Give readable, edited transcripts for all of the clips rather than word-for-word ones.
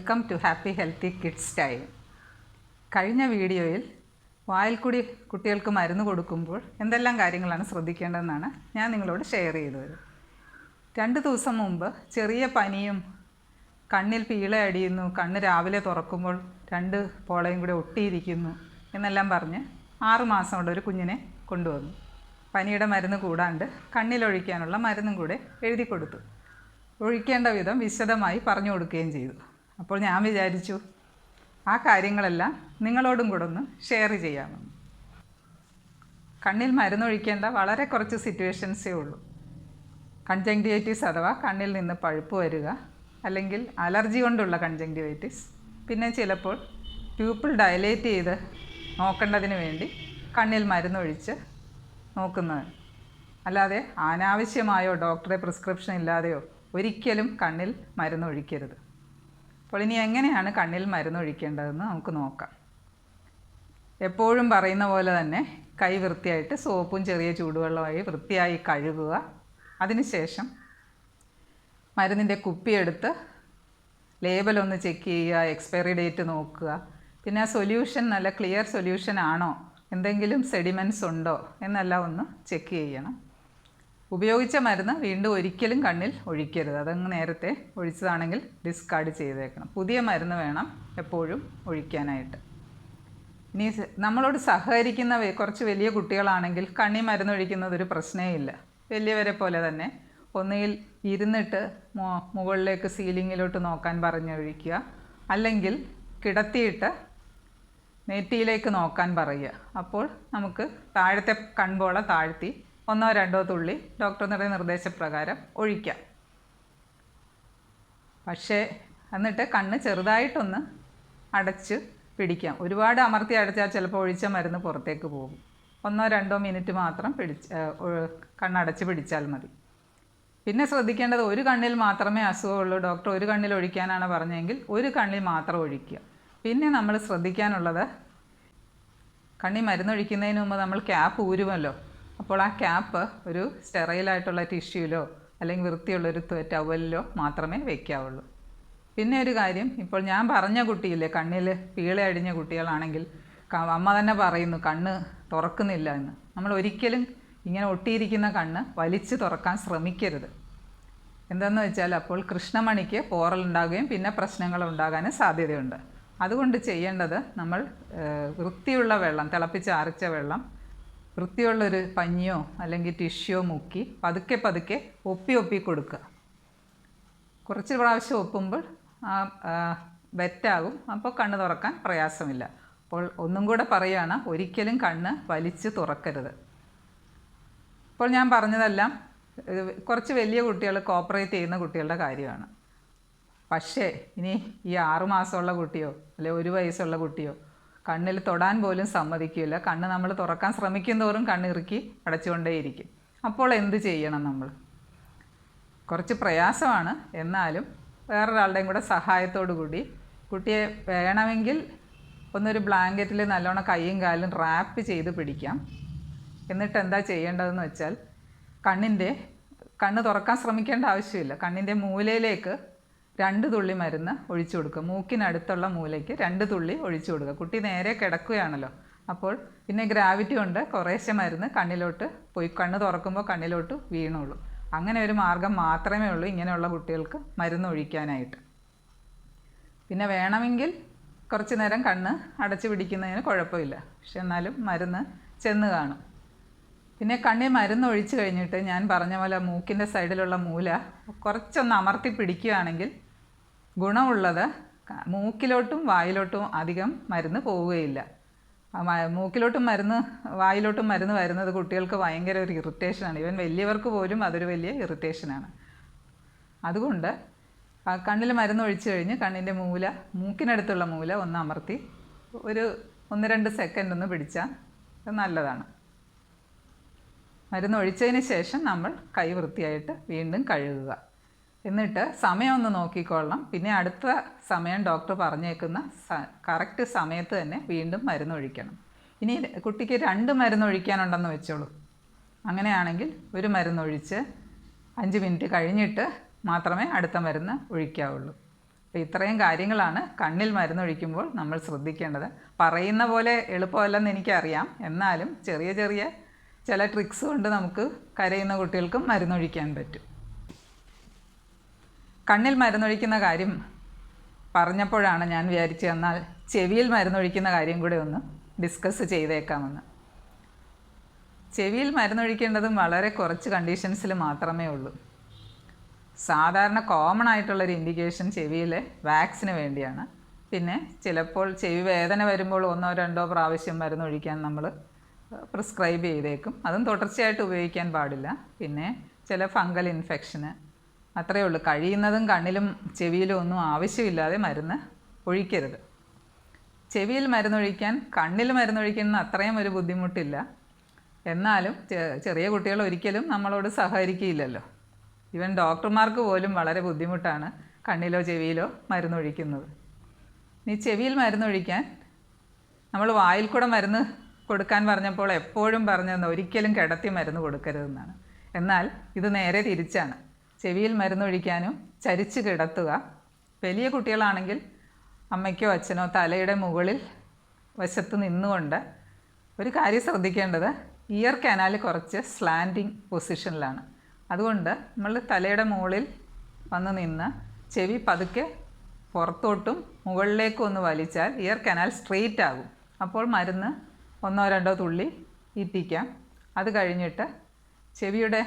Welcome to happy healthy kids time. കഴിഞ്ഞ വീഡിയോയിൽ വായിൽ കൂടി കുട്ടികൾക്ക് മരുന്ന് കൊടുക്കുമ്പോൾ എന്തെല്ലാം കാര്യങ്ങളാണ് ശ്രദ്ധിക്കേണ്ടതെന്നാണ് ഞാൻ നിങ്ങളോട് ഷെയർ ചെയ്തത്. 2 ദിവസം മുമ്പ് ചെറിയ പനിയും കണ്ണിൽ പീള അടിയുന്നു, കണ്ണ് രാവിലെ തുറക്കുമ്പോൾ 2 പോളയും കൂടെ ഒട്ടിയിരിക്കുന്നു എന്നെല്ലാം പറഞ്ഞ് 6 മാസമുള്ള ഒരു കുഞ്ഞിനെ കൊണ്ടുവന്നു. പനിയുടെ മരുന്ന് കൂടാണ്ട് കണ്ണിലൊഴിക്കാനുള്ള മരുന്നും കൂടെ എഴുതി കൊടുത്തു. ഒഴിക്കേണ്ട വിധം വിശദമായി പറഞ്ഞു കൊടുക്കുകയും ചെയ്തു. അപ്പോൾ ഞാൻ വിചാരിച്ചു ആ കാര്യങ്ങളെല്ലാം നിങ്ങളോടും കൂടെ ഒന്ന് ഷെയർ ചെയ്യാമെന്ന്. കണ്ണിൽ മരുന്നൊഴിക്കേണ്ട വളരെ കുറച്ച് സിറ്റുവേഷൻസേ ഉള്ളൂ. കൺജങ്ക്റ്റിവൈറ്റിസ് അഥവാ കണ്ണിൽ നിന്ന് പഴുപ്പ് വരിക, അല്ലെങ്കിൽ അലർജി കൊണ്ടുള്ള കൺജങ്ക്റ്റിവൈറ്റിസ്, പിന്നെ ചിലപ്പോൾ പ്യൂപ്പിൾ ഡയലേറ്റ് ചെയ്ത് നോക്കേണ്ടതിന് വേണ്ടി കണ്ണിൽ മരുന്നൊഴിച്ച് നോക്കുന്നത്. അല്ലാതെ അനാവശ്യമായോ ഡോക്ടറെ പ്രിസ്ക്രിപ്ഷൻ ഇല്ലാതെയോ ഒരിക്കലും കണ്ണിൽ മരുന്നൊഴിക്കരുത്. അപ്പോൾ ഇനി എങ്ങനെയാണ് കണ്ണിൽ മരുന്നൊഴിക്കേണ്ടതെന്ന് നമുക്ക് നോക്കാം. എപ്പോഴും പറയുന്ന പോലെ തന്നെ കൈ വൃത്തിയായിട്ട് സോപ്പും ചെറിയ ചൂടുവെള്ളമായി വൃത്തിയായി കഴുകുക. അതിനുശേഷം മരുന്നിൻ്റെ കുപ്പിയെടുത്ത് ലേബലൊന്ന് ചെക്ക് ചെയ്യുക, എക്സ്പയറി ഡേറ്റ് നോക്കുക. പിന്നെ ആ സൊല്യൂഷൻ നല്ല ക്ലിയർ സൊല്യൂഷൻ ആണോ, എന്തെങ്കിലും സെഡിമെൻറ്റ്സ് ഉണ്ടോ എന്നെല്ലാം ഒന്ന് ചെക്ക് ചെയ്യണം. ഉപയോഗിച്ച മരുന്ന് വീണ്ടും ഒരിക്കലും കണ്ണിൽ ഒഴിക്കരുത്. അതങ്ങ് നേരത്തെ ഒഴിച്ചതാണെങ്കിൽ ഡിസ്കാർഡ് ചെയ്തേക്കണം. പുതിയ മരുന്ന് വേണം എപ്പോഴും ഒഴിക്കാനായിട്ട്. ഇനി നമ്മളോട് സഹകരിക്കുന്ന കുറച്ച് വലിയ കുട്ടികളാണെങ്കിൽ കണ്ണിൽ മരുന്നൊഴിക്കുന്നത് ഒരു പ്രശ്നമേ ഇല്ല. വലിയവരെ പോലെ തന്നെ ഒന്നുകിൽ ഇരുന്നിട്ട് മുകളിലേക്ക് സീലിങ്ങിലോട്ട് നോക്കാൻ പറഞ്ഞൊഴിക്കുക, അല്ലെങ്കിൽ കിടത്തിയിട്ട് നെറ്റിയിലേക്ക് നോക്കാൻ പറയുക. അപ്പോൾ നമുക്ക് താഴത്തെ കൺപോള താഴ്ത്തി 1-2 തുള്ളി ഡോക്ടറുടെ നിർദ്ദേശപ്രകാരം ഒഴിക്കാം. പക്ഷേ എന്നിട്ട് കണ്ണ് ചെറുതായിട്ടൊന്ന് അടച്ച് പിടിക്കാം. ഒരുപാട് അമർത്തി അടച്ചാൽ ചിലപ്പോൾ ഒഴിച്ച മരുന്ന് പുറത്തേക്ക് പോകും. 1-2 മിനിറ്റ് മാത്രം കണ്ണടച്ച് പിടിച്ചാൽ മതി. പിന്നെ ശ്രദ്ധിക്കേണ്ടത്, ഒരു കണ്ണിൽ മാത്രമേ അസുഖമുള്ളൂ, ഡോക്ടർ ഒരു കണ്ണിൽ ഒഴിക്കാനാണ് പറഞ്ഞതെങ്കിൽ ഒരു കണ്ണിൽ മാത്രം ഒഴിക്കുക. പിന്നെ നമ്മൾ ശ്രദ്ധിക്കാനുള്ളത്, കണ്ണിൽ മരുന്നൊഴിക്കുന്നതിന് മുമ്പ് നമ്മൾ ക്യാപ്പ് ഊരുമല്ലോ. അപ്പോൾ ആ ക്യാപ്പ് ഒരു സ്റ്റെറൈലായിട്ടുള്ള ടിഷ്യൂലോ അല്ലെങ്കിൽ വൃത്തിയുള്ളൊരു ടവലിലോ മാത്രമേ വയ്ക്കാവുള്ളൂ. പിന്നെ ഒരു കാര്യം, ഇപ്പോൾ ഞാൻ പറഞ്ഞ കുട്ടിയില്ലേ, കണ്ണിൽ പീള അടിഞ്ഞ കുട്ടികളാണെങ്കിൽ അമ്മ തന്നെ പറയുന്നു കണ്ണ് തുറക്കുന്നില്ല എന്ന്. നമ്മൾ ഒരിക്കലും ഇങ്ങനെ ഒട്ടിയിരിക്കുന്ന കണ്ണ് വലിച്ച് തുറക്കാൻ ശ്രമിക്കരുത്. എന്തെന്ന് വെച്ചാൽ അപ്പോൾ കൃഷ്ണമണിക്ക് പോറലുണ്ടാകുകയും പിന്നെ പ്രശ്നങ്ങൾ ഉണ്ടാകാനും സാധ്യതയുണ്ട്. അതുകൊണ്ട് ചെയ്യേണ്ടത്, നമ്മൾ വൃത്തിയുള്ള വെള്ളം, തിളപ്പിച്ചാറിച്ച വെള്ളം വൃത്തിയുള്ളൊരു പഞ്ഞിയോ അല്ലെങ്കിൽ ടിഷ്യോ മുക്കി പതുക്കെ ഒപ്പി കൊടുക്കുക. കുറച്ച് പ്രാവശ്യം ഒപ്പുമ്പോൾ വെറ്റാകും, അപ്പോൾ കണ്ണ് തുറക്കാൻ പ്രയാസമില്ല. അപ്പോൾ ഒന്നും കൂടെ പറയുകയാണ്, ഒരിക്കലും കണ്ണ് വലിച്ച് തുറക്കരുത്. ഇപ്പോൾ ഞാൻ പറഞ്ഞതെല്ലാം കുറച്ച് വലിയ കുട്ടികൾ കോപ്പറേറ്റ് ചെയ്യുന്ന കുട്ടികളുടെ കാര്യമാണ്. പക്ഷേ ഇനി ഈ 6 മാസമുള്ള കുട്ടിയോ അല്ലെങ്കിൽ 1 വയസ്സുള്ള കുട്ടിയോ കണ്ണിൽ തൊടാൻ പോലും സമ്മതിക്കില്ല. കണ്ണ് നമ്മൾ തുറക്കാൻ ശ്രമിക്കുന്തോറും കണ്ണിറുക്കി അടച്ചുകൊണ്ടേയിരിക്കും. അപ്പോൾ എന്ത് ചെയ്യണം? നമ്മൾ കുറച്ച് പ്രയാസമാണ്, എന്നാലും വേറൊരാളുടെയും കൂടെ സഹായത്തോടു കൂടി കുട്ടിയെ വേണമെങ്കിൽ ഒന്നൊരു ബ്ലാങ്കറ്റിൽ നല്ലോണം കൈയും കാലും റാപ്പ് ചെയ്ത് പിടിക്കാം. എന്നിട്ട് എന്താ ചെയ്യേണ്ടതെന്ന് വെച്ചാൽ, കണ്ണ് തുറക്കാൻ ശ്രമിക്കേണ്ട ആവശ്യമില്ല. കണ്ണിൻ്റെ മൂലയിലേക്ക് 2 തുള്ളി മരുന്ന് ഒഴിച്ചു കൊടുക്കുക. മൂക്കിനടുത്തുള്ള മൂലയ്ക്ക് 2 തുള്ളി ഒഴിച്ചു കൊടുക്കുക. കുട്ടി നേരെ കിടക്കുകയാണല്ലോ, അപ്പോൾ പിന്നെ ഗ്രാവിറ്റി കൊണ്ട് കുറേശ്ശെ മരുന്ന് കണ്ണിലോട്ട് പോയി കണ്ണ് തുറക്കുമ്പോൾ കണ്ണിലോട്ട് വീണുള്ളൂ. അങ്ങനെ ഒരു മാർഗം മാത്രമേ ഉള്ളൂ ഇങ്ങനെയുള്ള കുട്ടികൾക്ക് മരുന്ന് ഒഴിക്കാനായിട്ട്. പിന്നെ വേണമെങ്കിൽ കുറച്ച് നേരം കണ്ണ് അടച്ചു പിടിക്കുന്നതിന് കുഴപ്പമില്ല, പക്ഷെ എന്നാലും മരുന്ന് ചെന്ന് കാണും. പിന്നെ കണ്ണിൽ മരുന്ന് ഒഴിച്ചു കഴിഞ്ഞിട്ട് ഞാൻ പറഞ്ഞ പോലെ മൂക്കിൻ്റെ സൈഡിലുള്ള മൂല കുറച്ചൊന്ന് അമർത്തി പിടിക്കുകയാണെങ്കിൽ ഗുണമുള്ളത്, മൂക്കിലോട്ടും വായിലോട്ടും അധികം മരുന്ന് പോവുകയില്ല. മൂക്കിലോട്ടും വായിലോട്ടും മരുന്ന് വരുന്നത് കുട്ടികൾക്ക് ഭയങ്കര ഒരു ഇറിറ്റേഷനാണ്. ഈവൻ വലിയവർക്ക് പോലും അതൊരു വലിയ ഇറിറ്റേഷനാണ്. അതുകൊണ്ട് കണ്ണിൽ മരുന്ന് ഒഴിച്ചു കഴിഞ്ഞ് കണ്ണിൻ്റെ മൂക്കിനടുത്തുള്ള മൂല ഒന്ന് അമർത്തി ഒരു 1-2 സെക്കൻഡ് ഒന്ന് പിടിച്ചാൽ നല്ലതാണ്. മരുന്ന് ഒഴിച്ചതിന് ശേഷം നമ്മൾ കൈ വൃത്തിയായിട്ട് വീണ്ടും കഴുകുക. എന്നിട്ട് സമയം ഒന്ന് നോക്കിക്കൊള്ളണം. പിന്നെ അടുത്ത സമയം ഡോക്ടർ പറഞ്ഞേക്കുന്ന കറക്റ്റ് സമയത്ത് തന്നെ വീണ്ടും മരുന്നൊഴിക്കണം. ഇനി കുട്ടിക്ക് 2 മരുന്നൊഴിക്കാനുണ്ടെന്ന് വെച്ചോളൂ. അങ്ങനെയാണെങ്കിൽ ഒരു മരുന്നൊഴിച്ച് 5 മിനിറ്റ് കഴിഞ്ഞിട്ട് മാത്രമേ അടുത്ത മരുന്ന് ഒഴിക്കാവുള്ളൂ. അപ്പോൾ ഇത്രയും കാര്യങ്ങളാണ് കണ്ണിൽ മരുന്നൊഴിക്കുമ്പോൾ നമ്മൾ ശ്രദ്ധിക്കേണ്ടത്. പറയുന്ന പോലെ എളുപ്പമല്ലെന്ന് എനിക്കറിയാം, എന്നാലും ചെറിയ ചെറിയ ചില ട്രിക്സ് കൊണ്ട് നമുക്ക് കരയുന്ന കുട്ടികൾക്കും മരുന്നൊഴിക്കാൻ പറ്റും. കണ്ണിൽ മരുന്നൊഴിക്കുന്ന കാര്യം പറഞ്ഞപ്പോഴാണ് ഞാൻ വിചാരിച്ചു എന്നാൽ ചെവിയിൽ മരുന്നൊഴിക്കുന്ന കാര്യം കൂടെ ഒന്ന് ഡിസ്കസ് ചെയ്തേക്കാമെന്ന്. ചെവിയിൽ മരുന്നൊഴിക്കേണ്ടതും വളരെ കുറച്ച് കണ്ടീഷൻസിൽ മാത്രമേ ഉള്ളൂ. സാധാരണ കോമൺ ആയിട്ടുള്ളൊരു ഇൻഡിക്കേഷൻ ചെവിയിലെ വാക്സിന് വേണ്ടിയാണ്. പിന്നെ ചിലപ്പോൾ ചെവി വേദന വരുമ്പോൾ 1-2 പ്രാവശ്യം മരുന്നൊഴിക്കാൻ നമ്മൾ പ്രിസ്ക്രൈബ് ചെയ്തേക്കും. അതും തുടർച്ചയായിട്ട് ഉപയോഗിക്കാൻ പാടില്ല. പിന്നെ ചില ഫംഗൽ ഇൻഫെക്ഷന് അത്രയേ ഉള്ളൂ. കഴിയുന്നതും കണ്ണിലും ചെവിയിലും ഒന്നും ആവശ്യമില്ലാതെ മരുന്ന് ഒഴിക്കരുത്. ചെവിയിൽ മരുന്നൊഴിക്കാൻ കണ്ണിൽ മരുന്നൊഴിക്കുന്ന അത്രയും ഒരു ബുദ്ധിമുട്ടില്ല. എന്നാലും ചെറിയ കുട്ടികൾ ഒരിക്കലും നമ്മളോട് സഹകരിക്കില്ലല്ലോ. ഈവൻ ഡോക്ടർമാർക്ക് പോലും വളരെ ബുദ്ധിമുട്ടാണ് കണ്ണിലോ ചെവിയിലോ മരുന്നൊഴിക്കുന്നത്. ഇനി ചെവിയിൽ മരുന്നൊഴിക്കാൻ നമ്മൾ വായിൽ കൂടെ മരുന്ന് കൊടുക്കാൻ പറഞ്ഞപ്പോൾ എപ്പോഴും പറഞ്ഞത് ഒരിക്കലും കിടത്തി മരുന്ന് കൊടുക്കരുതെന്നാണ്. എന്നാൽ ഇത് നേരെ തിരിച്ചാണ്. ചെവിയിൽ മരുന്നൊഴിക്കാനും ചരിച്ച് കിടത്തുക. വലിയ കുട്ടികളാണെങ്കിൽ അമ്മയ്ക്കോ അച്ഛനോ തലയുടെ മുകളിൽ വശത്ത് നിന്നുകൊണ്ട് ഒരു കാര്യം ശ്രദ്ധിക്കേണ്ടത്, ഇയർ കനാൽ കുറച്ച് സ്ലാൻഡിങ് പൊസിഷനിലാണ്. അതുകൊണ്ട് നമ്മൾ തലയുടെ മുകളിൽ വന്ന് നിന്ന് ചെവി പതുക്കെ പുറത്തോട്ടും മുകളിലേക്കും ഒന്ന് വലിച്ചാൽ ഇയർ കനാൽ സ്ട്രെയിറ്റ് ആകും. അപ്പോൾ മരുന്ന് 1-2 തുള്ളി ഇറ്റിക്കാം. അത് കഴിഞ്ഞിട്ട് ചെവിയുടെ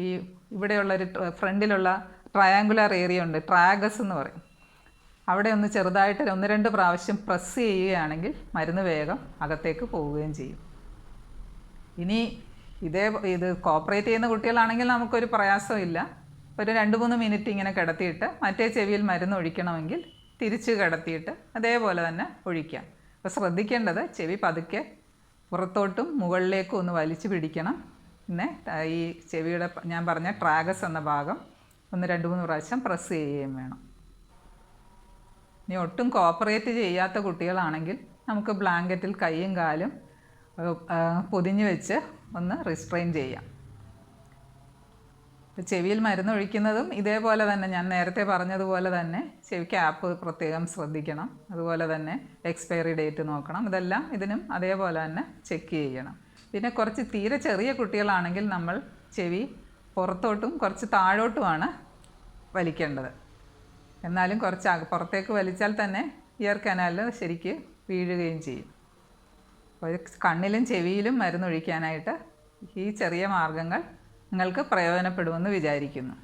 ഈ ഇവിടെയുള്ളൊരു ഫ്രണ്ടിലുള്ള ട്രയാങ്കുലർ ഏരിയ ഉണ്ട്, ട്രാഗസ് എന്ന് പറയും. അവിടെ ഒന്ന് ചെറുതായിട്ട് 1-2 പ്രാവശ്യം പ്രസ് ചെയ്യുകയാണെങ്കിൽ മരുന്ന് വേഗം അകത്തേക്ക് പോവുകയും ചെയ്യും. ഇനി ഇത് കോപ്പറേറ്റ് ചെയ്യുന്ന കുട്ടികളാണെങ്കിൽ നമുക്കൊരു പ്രയാസമില്ല. ഒരു 2-3 മിനിറ്റ് ഇങ്ങനെ കിടത്തിയിട്ട് മറ്റേ ചെവിയിൽ മരുന്ന് ഒഴിക്കണമെങ്കിൽ തിരിച്ച് കിടത്തിയിട്ട് അതേപോലെ തന്നെ ഒഴിക്കാം. അപ്പോൾ ശ്രദ്ധിക്കേണ്ടത് ചെവി പതുക്കെ പുറത്തോട്ടും മുകളിലേക്കും ഒന്ന് വലിച്ചു പിടിക്കണം. പിന്നെ ഈ ചെവിയുടെ ഞാൻ പറഞ്ഞ ട്രാഗസ് എന്ന ഭാഗം 1-2-3 പ്രാവശ്യം പ്രസ് ചെയ്യുകയും വേണം. ഇനി ഒട്ടും കോപ്പറേറ്റ് ചെയ്യാത്ത കുട്ടികളാണെങ്കിൽ നമുക്ക് ബ്ലാങ്കറ്റിൽ കൈയും കാലും പൊതിഞ്ഞ് വെച്ച് ഒന്ന് റിസ്ട്രെയിൻ ചെയ്യാം. ചെവിയിൽ മരുന്നൊഴിക്കുന്നതും ഇതേപോലെ തന്നെ ഞാൻ നേരത്തെ പറഞ്ഞതുപോലെ തന്നെ ചെവി ക്യാപ്പ് പ്രത്യേകം ശ്രദ്ധിക്കണം. അതുപോലെ തന്നെ എക്സ്പയറി ഡേറ്റ് നോക്കണം. ഇതെല്ലാം ഇതിനും അതേപോലെ തന്നെ ചെക്ക് ചെയ്യണം. പിന്നെ കുറച്ച് തീരെ ചെറിയ കുട്ടികളാണെങ്കിൽ നമ്മൾ ചെവി പുറത്തോട്ടും കുറച്ച് താഴോട്ടുമാണ് വലിക്കേണ്ടത്. എന്നാലും കുറച്ച് പുറത്തേക്ക് വലിച്ചാൽ തന്നെ ഇയർ കനാലിൽ ശരിക്ക് വീഴുകയും ചെയ്യും. അപ്പോൾ കണ്ണിലും ചെവിയിലും മരുന്നൊഴിക്കാനായിട്ട് ഈ ചെറിയ മാർഗങ്ങൾ നിങ്ങൾക്ക് പ്രയോജനപ്പെടുമെന്ന് വിചാരിക്കുന്നു.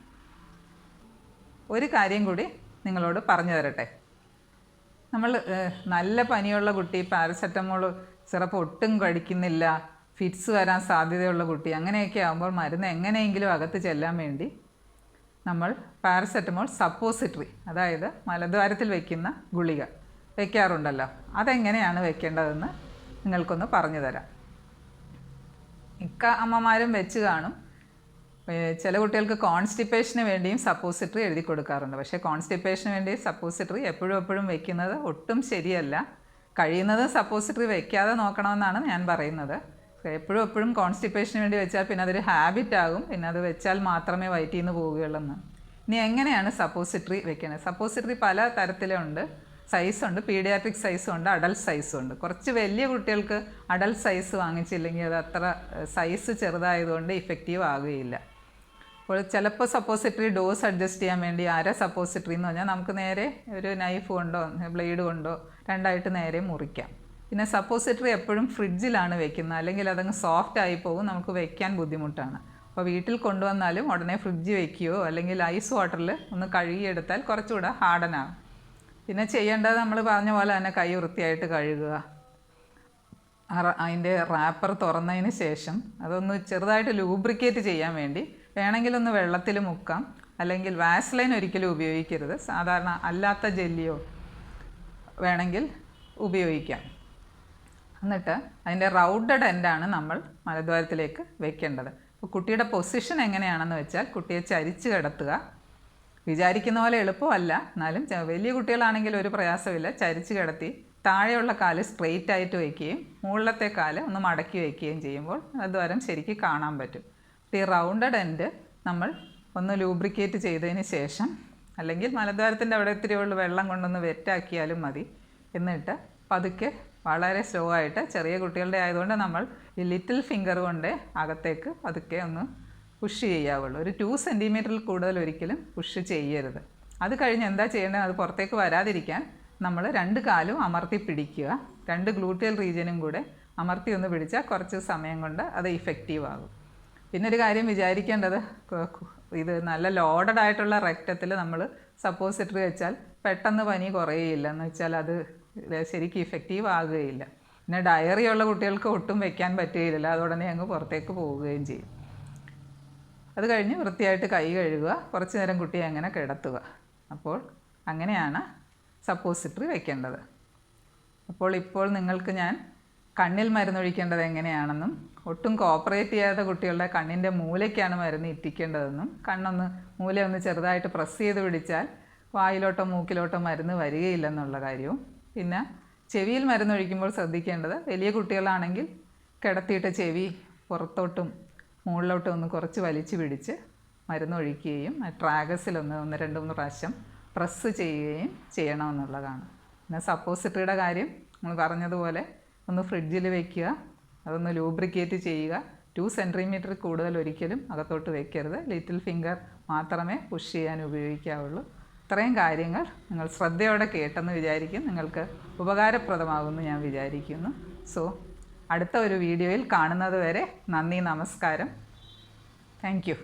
ഒരു കാര്യം കൂടി നിങ്ങളോട് പറഞ്ഞു തരട്ടെ. നമ്മൾ നല്ല പനിയുള്ള കുട്ടി പാരസെറ്റമോൾ സിറപ്പ് ഒട്ടും കഴിക്കുന്നില്ല, ഫിറ്റ്സ് വരാൻ സാധ്യതയുള്ള കുട്ടി, അങ്ങനെയൊക്കെ ആകുമ്പോൾ മരുന്ന് എങ്ങനെയെങ്കിലും അകത്ത് ചെല്ലാൻ വേണ്ടി നമ്മൾ പാരസെറ്റമോൾ സപ്പോസിറ്ററി, അതായത് മലദ്വാരത്തിൽ വയ്ക്കുന്ന ഗുളിക വയ്ക്കാറുണ്ടല്ലോ. അതെങ്ങനെയാണ് വെക്കേണ്ടതെന്ന് നിങ്ങൾക്കൊന്ന് പറഞ്ഞു തരാം. മിക്ക അമ്മമാരും വെച്ച് കാണും. ചില കുട്ടികൾക്ക് കോൺസ്റ്റിപ്പേഷന് വേണ്ടിയും സപ്പോസിറ്ററി എഴുതി കൊടുക്കാറുണ്ട്. പക്ഷേ കോൺസ്റ്റിപ്പേഷന് വേണ്ടി സപ്പോസിറ്ററി എപ്പോഴും വെക്കുന്നത് ഒട്ടും ശരിയല്ല. കഴിയുന്നത് സപ്പോസിറ്ററി വെക്കാതെ നോക്കണമെന്നാണ് ഞാൻ പറയുന്നത്. എപ്പോഴും കോൺസ്റ്റിപ്പേഷന് വേണ്ടി വെച്ചാൽ പിന്നെ അതൊരു ഹാബിറ്റ് ആകും. പിന്നെ അത് വെച്ചാൽ മാത്രമേ വയറ്റിൽ നിന്ന് പോവുകയുള്ളൂ. ഇനി എങ്ങനെയാണ് സപ്പോസിറ്ററി വെക്കുന്നത്? സപ്പോസിറ്ററി പല തരത്തിലുണ്ട്. സൈസുണ്ട്, പീഡിയാട്രിക് സൈസും ഉണ്ട്, അഡൽട്ട് സൈസും ഉണ്ട്. കുറച്ച് വലിയ കുട്ടികൾക്ക് അഡൽട്ട് സൈസ് വാങ്ങിച്ചില്ലെങ്കിൽ അത് അത്ര സൈസ് ചെറുതായതുകൊണ്ട് ഇഫക്റ്റീവ് ആകുകയില്ല. അപ്പോൾ ചിലപ്പോൾ സപ്പോസിറ്ററി ഡോസ് അഡ്ജസ്റ്റ് ചെയ്യാൻ വേണ്ടി സപ്പോസിറ്ററി എന്ന് പറഞ്ഞാൽ നമുക്ക് നേരെ ഒരു നൈഫ് കൊണ്ടോ ബ്ലേഡ് കൊണ്ടോ രണ്ടായിട്ട് നേരെ മുറിക്കാം. പിന്നെ സപ്പോസിറ്ററി എപ്പോഴും ഫ്രിഡ്ജിലാണ് വെക്കുന്നത്, അല്ലെങ്കിൽ അതങ്ങ് സോഫ്റ്റ് ആയി പോകും, നമുക്ക് വെക്കാൻ ബുദ്ധിമുട്ടാണ്. അപ്പോൾ വീട്ടിൽ കൊണ്ടുവന്നാലും ഉടനെ ഫ്രിഡ്ജിൽ വെക്കുകയോ അല്ലെങ്കിൽ ഐസ് വാട്ടറിൽ ഒന്ന് കഴുകിയെടുത്താൽ കുറച്ചുകൂടെ ഹാർഡനാകും. പിന്നെ ചെയ്യേണ്ടത് നമ്മൾ പറഞ്ഞ പോലെ തന്നെ കൈ വൃത്തിയായിട്ട് കഴുകുക. അതിൻ്റെ റാപ്പർ തുറന്നതിന് ശേഷം അതൊന്ന് ചെറുതായിട്ട് ലൂബ്രിക്കേറ്റ് ചെയ്യാൻ വേണ്ടി വേണമെങ്കിൽ ഒന്ന് വെള്ളത്തിൽ മുക്കാം, അല്ലെങ്കിൽ വാസ്ലൈൻ ഒരിക്കലും ഉപയോഗിക്കരുത്. സാധാരണ അല്ലാത്ത ജെല്ലിയോ വേണമെങ്കിൽ ഉപയോഗിക്കാം. എന്നിട്ട് അതിൻ്റെ റൗണ്ടഡ് എൻഡാണ് നമ്മൾ മലദ്വാരത്തിലേക്ക് വെക്കേണ്ടത്. അപ്പോൾ കുട്ടിയുടെ പൊസിഷൻ എങ്ങനെയാണെന്ന് വെച്ചാൽ കുട്ടിയെ ചരിച്ച് കിടത്തുക. വിചാരിക്കുന്ന പോലെ എളുപ്പമല്ല, എന്നാലും വലിയ കുട്ടികളാണെങ്കിൽ ഒരു പ്രയാസമില്ല. ചരിച്ച് കിടത്തി താഴെയുള്ള കാല് സ്ട്രെയിറ്റ് ആയിട്ട് വയ്ക്കുകയും മുകളിലത്തെ കാല് ഒന്ന് മടക്കി വയ്ക്കുകയും ചെയ്യുമ്പോൾ മലദ്വാരം ശരിക്കും കാണാൻ പറ്റും. ഈ റൗണ്ടഡ് എൻഡ് നമ്മൾ ഒന്ന് ലൂബ്രിക്കേറ്റ് ചെയ്തതിന് ശേഷം അല്ലെങ്കിൽ മലദ്വാരത്തിൻ്റെ അവിടെ ഇത്തിരി ഉള്ള വെള്ളം കൊണ്ടൊന്ന് വെറ്റാക്കിയാലും മതി. എന്നിട്ട് പതുക്കെ വളരെ സ്ലോ ആയിട്ട്, ചെറിയ കുട്ടികളുടെ ആയതുകൊണ്ട് നമ്മൾ ഈ ലിറ്റിൽ ഫിംഗർ കൊണ്ട് അകത്തേക്ക് പതുക്കെ ഒന്ന് പുഷ് ചെയ്യാവുള്ളൂ. ഒരു 2 സെൻറ്റിമീറ്ററിൽ കൂടുതൽ ഒരിക്കലും പുഷ് ചെയ്യരുത്. അത് കഴിഞ്ഞ് എന്താ ചെയ്യേണ്ടത്, അത് പുറത്തേക്ക് വരാതിരിക്കാൻ നമ്മൾ 2 കാലും അമർത്തി പിടിക്കുക. 2 ഗ്ലൂട്ടിയൽ റീജിയനും കൂടെ അമർത്തി ഒന്ന് പിടിച്ചാൽ കുറച്ച് സമയം കൊണ്ട് അത് ഇഫക്റ്റീവ് ആകും. പിന്നെ ഒരു കാര്യം വിചാരിക്കേണ്ടത്, ഇത് നല്ല ലോഡഡ് ആയിട്ടുള്ള റെക്റ്റത്തിൽ നമ്മൾ സപ്പോസിറ്ററി വെച്ചാൽ പെട്ടെന്ന് പനി കുറയുകയില്ല. എന്ന് വെച്ചാൽ അത് ശരിക്കും ഇഫക്റ്റീവ് ആകുകയില്ല. പിന്നെ ഡയറി ഉള്ള കുട്ടികൾക്ക് ഒട്ടും വെക്കാൻ പറ്റുകയില്ല, അതോടനെ അങ്ങ് പുറത്തേക്ക് പോവുകയും ചെയ്യും. അത് കഴിഞ്ഞ് വൃത്തിയായിട്ട് കൈ കഴുകുക, കുറച്ച് നേരം കുട്ടിയെ അങ്ങനെ കിടത്തുക. അപ്പോൾ അങ്ങനെയാണ് സപ്പോസിറ്ററി വെക്കേണ്ടത്. ഇപ്പോൾ നിങ്ങൾക്ക് ഞാൻ കണ്ണിൽ മരുന്നൊഴിക്കേണ്ടത് എങ്ങനെയാണെന്നും ഒട്ടും കോപ്പറേറ്റ് ചെയ്യാത്ത കുട്ടികളുടെ കണ്ണിൻ്റെ മൂലയ്ക്കാണ് മരുന്ന് ഇറ്റിക്കേണ്ടതെന്നും മൂലയൊന്ന് ചെറുതായിട്ട് പ്രസ് ചെയ്ത് പിടിച്ചാൽ വായിലോട്ടോ മൂക്കിലോട്ടോ മരുന്ന് വരികയില്ലെന്നുള്ള കാര്യവും, പിന്നെ ചെവിയിൽ മരുന്നൊഴിക്കുമ്പോൾ ശ്രദ്ധിക്കേണ്ടത്, വലിയ കുട്ടികളാണെങ്കിൽ കിടത്തിയിട്ട് ചെവി പുറത്തോട്ടും മുകളിലോട്ടും ഒന്ന് കുറച്ച് വലിച്ചു പിടിച്ച് മരുന്നൊഴിക്കുകയും ട്രാഗസിലൊന്ന് 1-2-3 പ്രാവശ്യം പ്രസ് ചെയ്യുകയും ചെയ്യണമെന്നുള്ളതാണ്. പിന്നെ സപ്പോസിറ്ററിയുടെ കാര്യം നമ്മൾ പറഞ്ഞതുപോലെ ഒന്ന് ഫ്രിഡ്ജിൽ വയ്ക്കുക, അതൊന്ന് ലൂബ്രിക്കേറ്റ് ചെയ്യുക. 2 സെൻറ്റിമീറ്റർ കൂടുതൽ ഒരിക്കലും അകത്തോട്ട് വയ്ക്കരുത്. ലിറ്റിൽ ഫിംഗർ മാത്രമേ പുഷ് ചെയ്യാൻ ഉപയോഗിക്കാവുള്ളൂ. ഇത്രയും കാര്യങ്ങൾ നിങ്ങൾ ശ്രദ്ധയോടെ കേട്ടെന്ന് വിചാരിക്കും, നിങ്ങൾക്ക് ഉപകാരപ്രദമാകുമെന്ന് ഞാൻ വിചാരിക്കുന്നു. സോ അടുത്ത ഒരു വീഡിയോയിൽ കാണുന്നത് വരെ നന്ദി, നമസ്കാരം. Thank you.